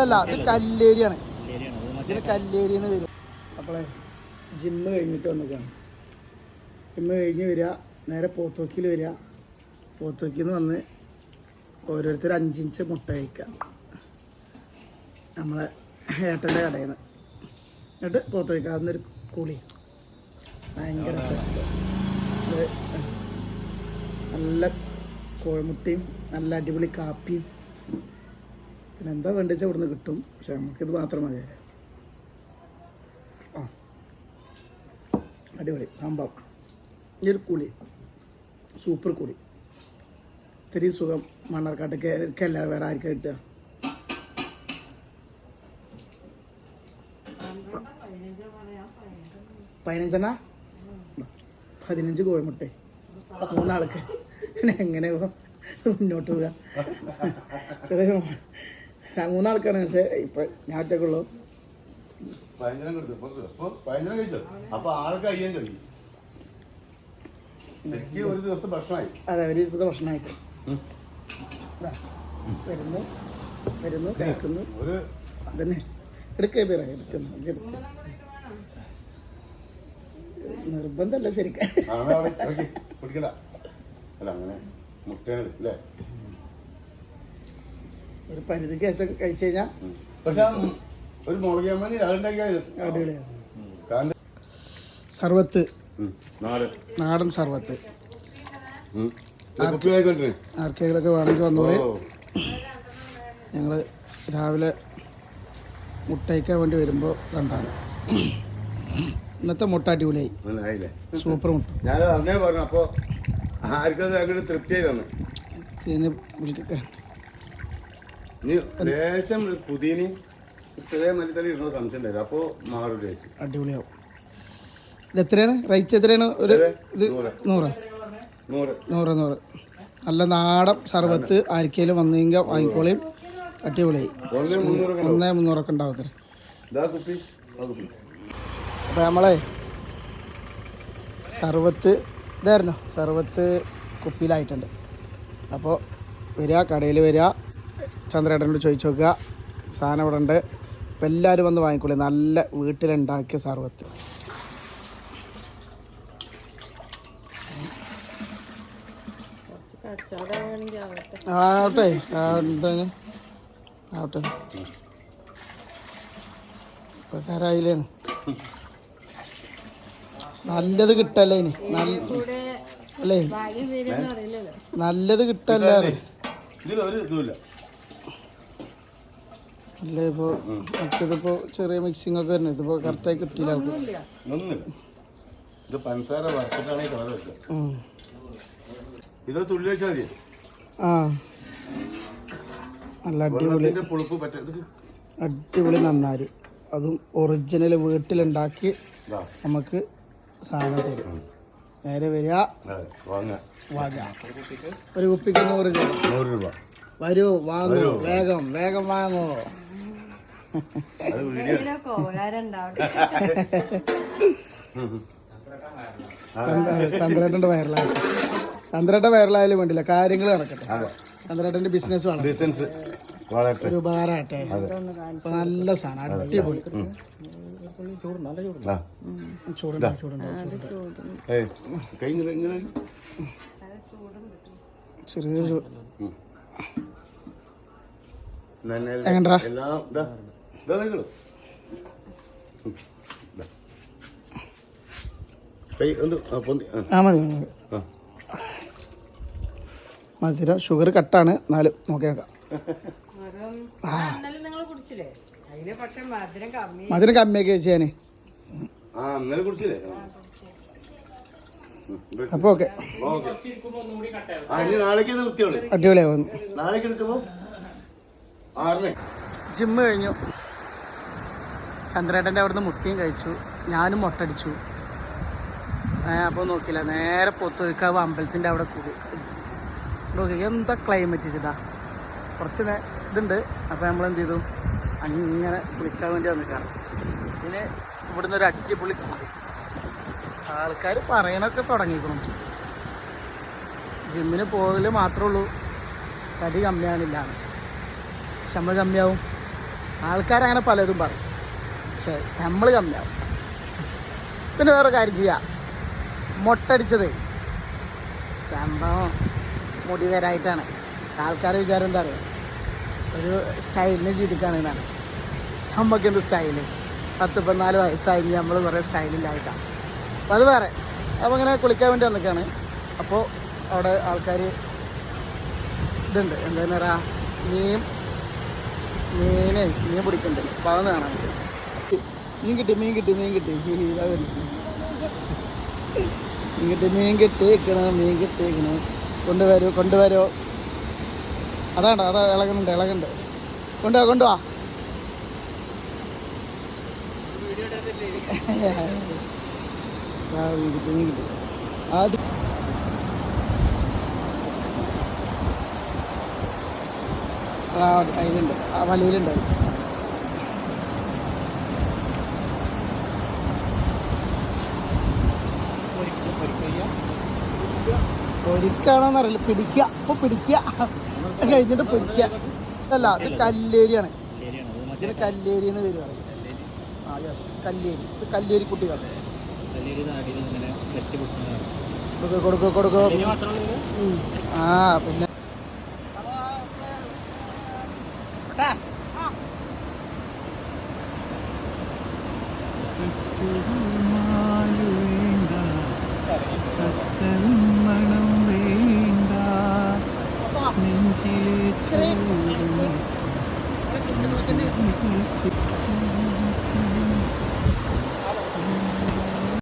അല്ല ഇത് കല്ലേരിയാണ്. ഇതിന് കല്ലേരിന്ന് വരും. അപ്പോളെ ജിമ്മ് കഴിഞ്ഞിട്ട് വന്നിട്ടാണ്. ജിമ്മ് കഴിഞ്ഞ് വരിക, നേരെ പോത്തോക്കിയിൽ വരിക. പോത്തോക്കിൽ നിന്ന് വന്ന് ഓരോരുത്തർ 5 ഇഞ്ച് മുട്ട കഴിക്കുക നമ്മളെ ഏട്ടൻ്റെ കടയിൽ നിന്ന്. എന്നിട്ട് പോത്തോക്കിൽ അതൊന്നൊരു കുളി ഭയങ്കര നല്ല കോഴിമുട്ടയും നല്ല അടിപൊളി കാപ്പിയും പിന്നെ എന്താ വേണ്ടിച്ചാൽ ഇവിടുന്ന് കിട്ടും. പക്ഷെ നമുക്കിത് മാത്രം മതി. ആ അടിപൊളി സംഭവം. ഈ ഒരു കുളി സൂപ്പർ കുളി. ഇത്തിരി സുഖം മണ്ണാർക്കാട്ടേക്കല്ലാതെ വേറെ ആർക്കാ കിട്ടുക. 15 കോഴിമുട്ട 3 ആൾക്ക് എങ്ങനെ മുന്നോട്ട് പോവുക. 3 ആൾക്കാണ്. പക്ഷെ ഇപ്പൊ ഞാൻ ഒറ്റക്കുള്ളൂ. അതെ, ഒരു ദിവസത്തെ ഭക്ഷണമായിട്ട് വരുന്നു കഴിക്കുന്നു. അതന്നെ എടുക്കേ പേരാ എടുക്കുന്നു. നിർബന്ധമല്ല ശരിക്കും. ഒരു പരിധിക്ക് ശേഷം കഴിച്ചു കഴിഞ്ഞാൽ അടിപൊളിയാണ്. സർവത്ത്, നാടൻ സർവത്ത് ആർക്കെങ്കിലൊക്കെ വേണമെങ്കിൽ വന്നോളെ. ഞങ്ങൾ രാവിലെ മുട്ടയ്ക്കാൻ വേണ്ടി വരുമ്പോൾ കണ്ടാണ്. ഇന്നത്തെ മുട്ട അടിപൊളിയായി, സൂപ്പർ മുട്ട. ഞാൻ അങ്ങനെ പറഞ്ഞു. അപ്പോൾ ആർക്കും തൃപ്തിയായി വന്നു. ലേശം പുതിയനും ഇത്രയും മല്ലിത്തലി ഇടുന്ന സംശയം ഉണ്ടായിരുന്നു. അപ്പോൾ മാറും ടേസ്റ്റ് അടിപൊളിയാവും. ഇത് എത്രയാണ് റേറ്റ്? എത്രയാണ്? ഒരു ഇത് 100. നല്ല നാടൻ സർവത്ത് ആർക്കെങ്കിലും വന്നെങ്കിൽ വാങ്ങിക്കോളയും. അടിപൊളിയായി. 1,300 ഉണ്ടാവത്തേ. അപ്പോൾ നമ്മളെ സർവത്ത് ഇതായിരുന്നു, സർവത്ത് കുപ്പിയിലായിട്ടുണ്ട്. അപ്പോൾ വരിക, കടയിൽ വരിക, ചന്ദ്രേട്ടനോട് ചോദിച്ചു നോക്കുക. സാധനം ഇവിടെ ഉണ്ട്. അപ്പോൾ എല്ലാവരും വന്ന് വാങ്ങിക്കോളൂ. നല്ല വീട്ടിലുണ്ടാക്കിയ സർവത്ത്. ആവട്ടെ ആവട്ടെ ഇപ്പൊ കാരായില്ലേന്ന്. നല്ലത് കിട്ടല്ലേ ഇനി? അല്ലേ നല്ലത് കിട്ടല്ലേ? അല്ലേ ഇപ്പൊ മറ്റേതിപ്പോ ചെറിയ മിക്സിംഗ് ഒക്കെ വരുന്നത്. ഇതിപ്പോ കറക്റ്റായി കിട്ടിയില്ല. ആ നല്ല അടിപൊളി അടിപൊളി നന്നാരി. അതും ഒറിജിനൽ വീട്ടിലുണ്ടാക്കി നമുക്ക് സാധനം തരും. നേരെ വരിക, വാങ്ങാം. ഒരു കുപ്പിക്ക് 100 രൂപ. വരൂ, വാങ്ങൂ, വേഗം വേഗം വാങ്ങോ. ചന്ദ്രേട്ടൻ്റെ വൈറലായി. ചന്ദ്രേട്ടൻ വൈറലായാലും വേണ്ടില്ല, കാര്യങ്ങൾ നടക്കട്ടെ. ചന്ദ്രേട്ടൻ്റെ ബിസിനസ് ഒരു ഉപകാരമാട്ടെ. ഇപ്പൊ നല്ല സാധനം, അടിപൊളി. ചെറിയൊരു എങ്ങണ്ടാ മധുരം ഷുഗർ കട്ടാണ്. എന്നാലും നോക്കിയേക്കാം. മധുരം കമ്മിയൊക്കെ വെച്ചാന്. അപ്പൊ ഓക്കെ, അടിപൊളിയാവും. ജിമ്മ് കഴിഞ്ഞു. ചന്ദ്രേട്ടൻ്റെ അവിടുന്ന് മുട്ടയും കഴിച്ചു, ഞാനും മുട്ടടിച്ചു. അപ്പോൾ നോക്കിയില്ല, നേരെ പൊത്തൊഴുക്കാവ് അമ്പലത്തിൻ്റെ അവിടെ കൂടി നോക്കി. എന്താ ക്ലൈമറ്റ് ചെയ്താ കുറച്ച് ഇതുണ്ട്. അപ്പോൾ നമ്മളെന്ത് ചെയ്തു, അങ്ങനെ കുളിക്കാൻ വേണ്ടി വന്നിട്ടാണ്. പിന്നെ ഇവിടുന്ന് ഒരു അടിപൊളി കൂടി. ആൾക്കാർ പറയണൊക്കെ തുടങ്ങിക്കണം. ജിമ്മിന് പോകല് മാത്രമേ ഉള്ളൂ, തടി കമ്മിയാണില്ല. പക്ഷെ നമ്മൾ കമ്മിയാവും. ആൾക്കാരങ്ങനെ പലതും പറയും, പക്ഷേ നമ്മൾ കമ്മിയാവും. പിന്നെ വേറെ കാര്യം ചെയ്യാം, മൊട്ടടിച്ചത് സംഭവം മുടി വരായിട്ടാണ്. ആൾക്കാർ വിചാരം എന്താ പറയുക, ഒരു സ്റ്റൈലിന് ചെയ്തിട്ടാണ് എന്നാണ്. നമുക്കെന്ത് സ്റ്റൈല്, 14 വയസ്സായി നമ്മൾ കുറേ സ്റ്റൈലില്ലായിട്ടാണ്. അപ്പം അത് വേറെ. അപ്പോൾ ഇങ്ങനെ കുളിക്കാൻ വേണ്ടി വന്നിട്ടാണ്. അപ്പോൾ അവിടെ ആൾക്കാർ ഇതുണ്ട്, എന്താ പറയുക, മീൻ പിടിക്കുന്നുണ്ട്. അപ്പോൾ അതൊന്ന് കാണാൻ പറ്റും. മീൻ കിട്ടി മീൻ കിട്ടിയേക്കണം. കൊണ്ടുവരോ. അതാ ഇളകുന്നുണ്ട്. കൊണ്ടുവാ. മീൻ കിട്ടി. അത് അതിലുണ്ട്, ആ വലയിലുണ്ട്. പൊരിക്കാണോന്നറിയില്ല, പിടിക്കുക. അപ്പോൾ പിടിക്കുക കഴിഞ്ഞിട്ട് പൊരിക്കുക. അല്ല, ഇത് കല്ലേരിയാണ്. ഇതിന് കല്ലേരി എന്ന് പേര് പറയും. ആ യെസ്, കല്ലേരി. ഇത് കല്ലേരി കുട്ടികൾ. കൊടുക്കോ. ആ പിന്നെ